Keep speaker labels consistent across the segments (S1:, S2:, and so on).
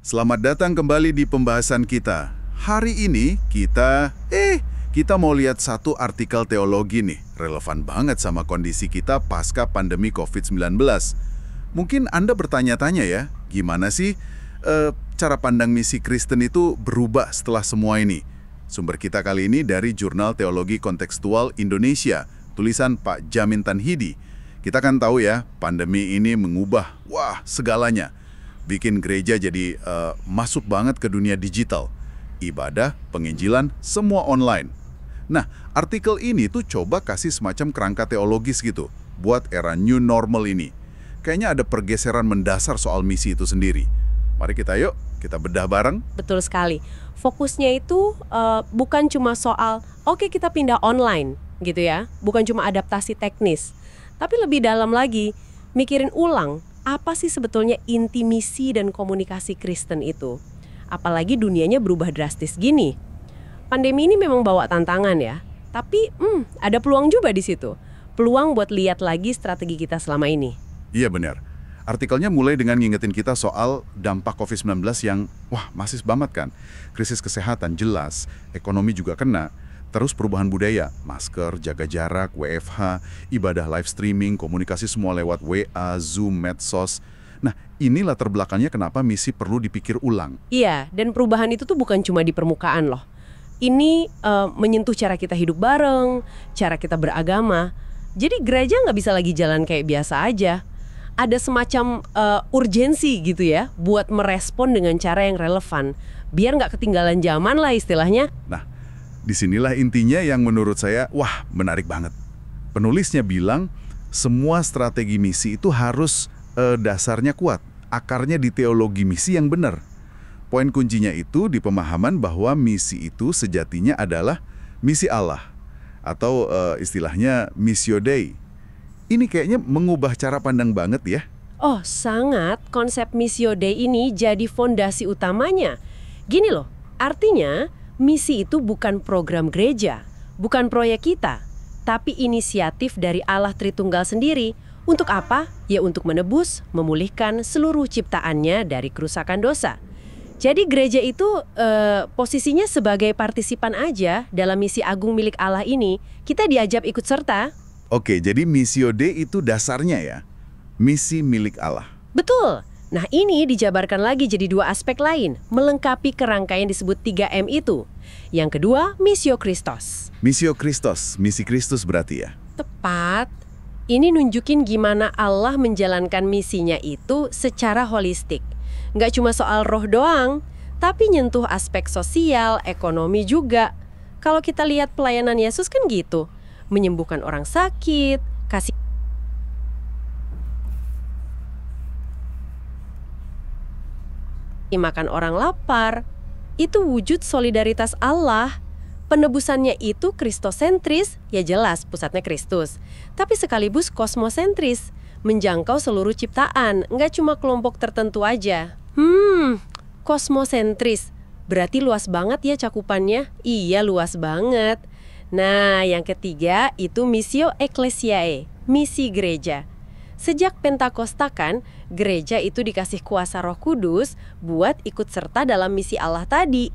S1: Selamat datang kembali di pembahasan kita. Hari ini kita mau lihat satu artikel teologi nih, relevan banget sama kondisi kita pasca pandemi COVID-19. Mungkin Anda bertanya-tanya ya, gimana sih cara pandang misi Kristen itu berubah setelah semua ini? Sumber kita kali ini dari Jurnal Teologi Kontekstual Indonesia, tulisan Pak Jamin Tanhidi. Kita kan tahu ya, pandemi ini mengubah, segalanya. Bikin gereja jadi masuk banget ke dunia digital. Ibadah, penginjilan, semua online. Nah, artikel ini tuh coba kasih semacam kerangka teologis gitu, buat era new normal ini. Kayaknya ada pergeseran mendasar soal misi itu sendiri. Mari kita bedah bareng.
S2: Betul sekali. Fokusnya itu bukan cuma soal, oke, kita pindah online gitu ya. Bukan cuma adaptasi teknis. Tapi lebih dalam lagi, mikirin ulang, apa sih sebetulnya inti misi dan komunikasi Kristen itu? Apalagi dunianya berubah drastis gini. Pandemi ini memang bawa tantangan ya. Tapi ada peluang juga di situ. Peluang buat lihat lagi strategi kita selama ini.
S1: Iya benar. Artikelnya mulai dengan ngingetin kita soal dampak COVID-19 yang, masif banget kan. Krisis kesehatan jelas, ekonomi juga kena. Terus perubahan budaya, masker, jaga jarak, WFH, ibadah live streaming, komunikasi semua lewat WA, Zoom, medsos. Nah, ini latar belakangnya kenapa misi perlu dipikir ulang.
S2: Iya, dan perubahan itu tuh bukan cuma di permukaan loh. Ini menyentuh cara kita hidup bareng, cara kita beragama. Jadi gereja nggak bisa lagi jalan kayak biasa aja. Ada semacam urgensi gitu ya, buat merespon dengan cara yang relevan. Biar nggak ketinggalan zaman lah istilahnya.
S1: Nah, disinilah intinya yang menurut saya, menarik banget. Penulisnya bilang, semua strategi misi itu harus dasarnya kuat, akarnya di teologi misi yang benar. Poin kuncinya itu di pemahaman bahwa misi itu sejatinya adalah misi Allah, atau istilahnya missio Dei. Ini kayaknya mengubah cara pandang banget ya.
S2: Oh, sangat. Konsep missio Dei ini jadi fondasi utamanya. Gini loh, artinya misi itu bukan program gereja, bukan proyek kita, tapi inisiatif dari Allah Tritunggal sendiri. Untuk apa? Ya untuk menebus, memulihkan seluruh ciptaannya dari kerusakan dosa. Jadi gereja itu posisinya sebagai partisipan aja dalam misi agung milik Allah ini. Kita diajak ikut serta.
S1: Oke, jadi missio Dei itu dasarnya ya, misi milik Allah.
S2: Betul. Nah ini dijabarkan lagi jadi dua aspek lain, melengkapi kerangka yang disebut 3M itu. Yang kedua, missio Christos.
S1: Missio Christos, misi Kristus berarti ya?
S2: Tepat. Ini nunjukin gimana Allah menjalankan misinya itu secara holistik. Nggak cuma soal roh doang, tapi nyentuh aspek sosial, ekonomi juga. Kalau kita lihat pelayanan Yesus kan gitu, menyembuhkan orang sakit, kasih makan orang lapar, itu wujud solidaritas Allah. Penebusannya itu kristosentris, ya jelas pusatnya Kristus, tapi sekaligus kosmosentris, menjangkau seluruh ciptaan, nggak cuma kelompok tertentu aja. Kosmosentris, berarti luas banget ya cakupannya? Iya, luas banget. Nah, yang ketiga itu missio ecclesiae, misi gereja. Sejak Pentakosta kan, gereja itu dikasih kuasa Roh Kudus buat ikut serta dalam misi Allah tadi.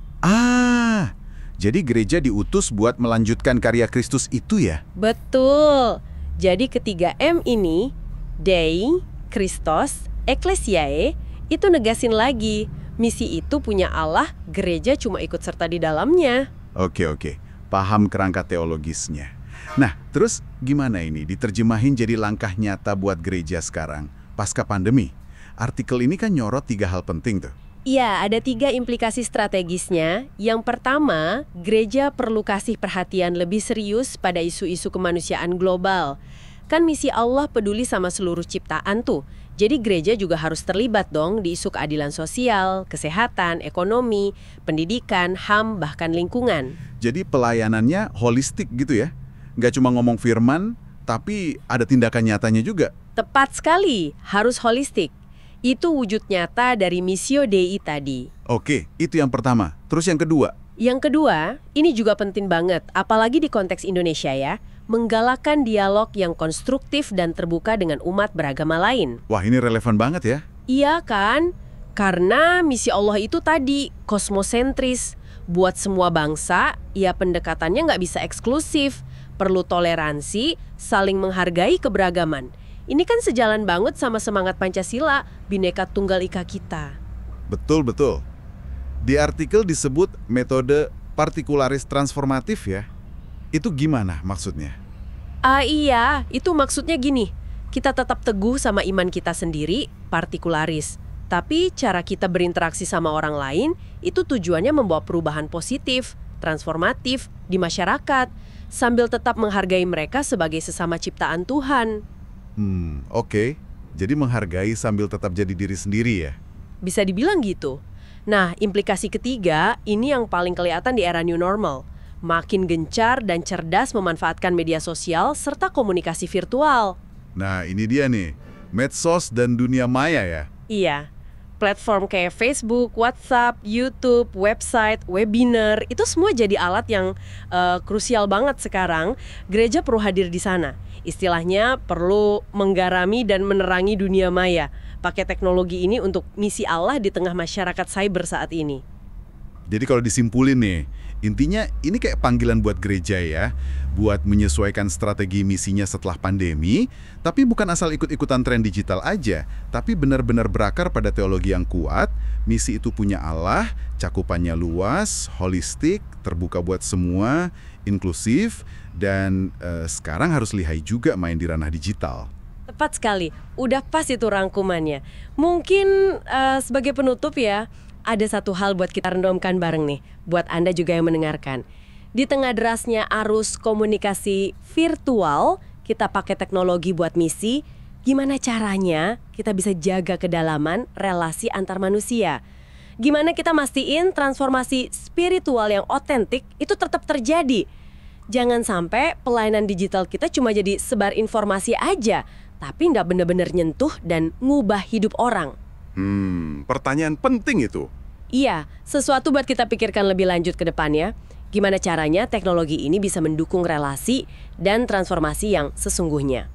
S1: Jadi gereja diutus buat melanjutkan karya Kristus itu ya?
S2: Betul. Jadi ketiga M ini, Dei, Christos, Ecclesiae, itu negasin lagi. Misi itu punya Allah, gereja cuma ikut serta di dalamnya.
S1: Oke. Paham kerangka teologisnya. Nah, terus gimana ini diterjemahin jadi langkah nyata buat gereja sekarang, pasca pandemi? Artikel ini kan nyorot 3 hal penting tuh.
S2: Iya, ada 3 implikasi strategisnya. Yang pertama, gereja perlu kasih perhatian lebih serius pada isu-isu kemanusiaan global. Kan misi Allah peduli sama seluruh ciptaan tuh. Jadi gereja juga harus terlibat dong di isu keadilan sosial, kesehatan, ekonomi, pendidikan, HAM, bahkan lingkungan.
S1: Jadi pelayanannya holistik gitu ya? Nggak cuma ngomong firman, tapi ada tindakan nyatanya juga.
S2: Tepat sekali, harus holistik. Itu wujud nyata dari missio Dei tadi.
S1: Oke, itu yang pertama. Terus yang kedua?
S2: Yang kedua, ini juga penting banget, apalagi di konteks Indonesia ya, menggalakkan dialog yang konstruktif dan terbuka dengan umat beragama lain.
S1: Wah, ini relevan banget ya.
S2: Iya kan? Karena misi Allah itu tadi, kosmosentris. Buat semua bangsa, ya pendekatannya nggak bisa eksklusif. Perlu toleransi, saling menghargai keberagaman. Ini kan sejalan banget sama semangat Pancasila, Bhinneka Tunggal Ika kita.
S1: Betul, betul. Di artikel disebut metode partikularis transformatif ya. Itu gimana maksudnya?
S2: Iya, itu maksudnya gini. Kita tetap teguh sama iman kita sendiri, partikularis. Tapi cara kita berinteraksi sama orang lain, itu tujuannya membawa perubahan positif, transformatif di masyarakat, sambil tetap menghargai mereka sebagai sesama ciptaan Tuhan.
S1: Oke. Jadi menghargai sambil tetap jadi diri sendiri ya?
S2: Bisa dibilang gitu. Nah, implikasi ketiga, ini yang paling kelihatan di era new normal. Makin gencar dan cerdas memanfaatkan media sosial serta komunikasi virtual.
S1: Nah, ini dia nih. Medsos dan dunia maya ya?
S2: Iya. Platform kayak Facebook, WhatsApp, YouTube, website, webinar, itu semua jadi alat yang krusial banget sekarang. Gereja perlu hadir di sana. Istilahnya perlu menggarami dan menerangi dunia maya. Pakai teknologi ini untuk misi Allah di tengah masyarakat cyber saat ini.
S1: Jadi kalau disimpulin nih, intinya ini kayak panggilan buat gereja ya, buat menyesuaikan strategi misinya setelah pandemi, tapi bukan asal ikut-ikutan tren digital aja, tapi benar-benar berakar pada teologi yang kuat. Misi itu punya Allah, cakupannya luas, holistik, terbuka buat semua, inklusif, dan sekarang harus lihai juga main di ranah digital.
S2: Tepat sekali, udah pas itu rangkumannya. Mungkin sebagai penutup ya, ada satu hal buat kita rendomkan bareng nih, buat Anda juga yang mendengarkan. Di tengah derasnya arus komunikasi virtual, kita pakai teknologi buat misi, gimana caranya kita bisa jaga kedalaman relasi antar manusia? Gimana kita mastiin transformasi spiritual yang otentik itu tetap terjadi? Jangan sampai pelayanan digital kita cuma jadi sebar informasi aja, tapi nggak benar-benar nyentuh dan ngubah hidup orang.
S3: Pertanyaan penting itu.
S2: Iya, sesuatu buat kita pikirkan lebih lanjut ke depannya. Gimana caranya teknologi ini bisa mendukung relasi dan transformasi yang sesungguhnya.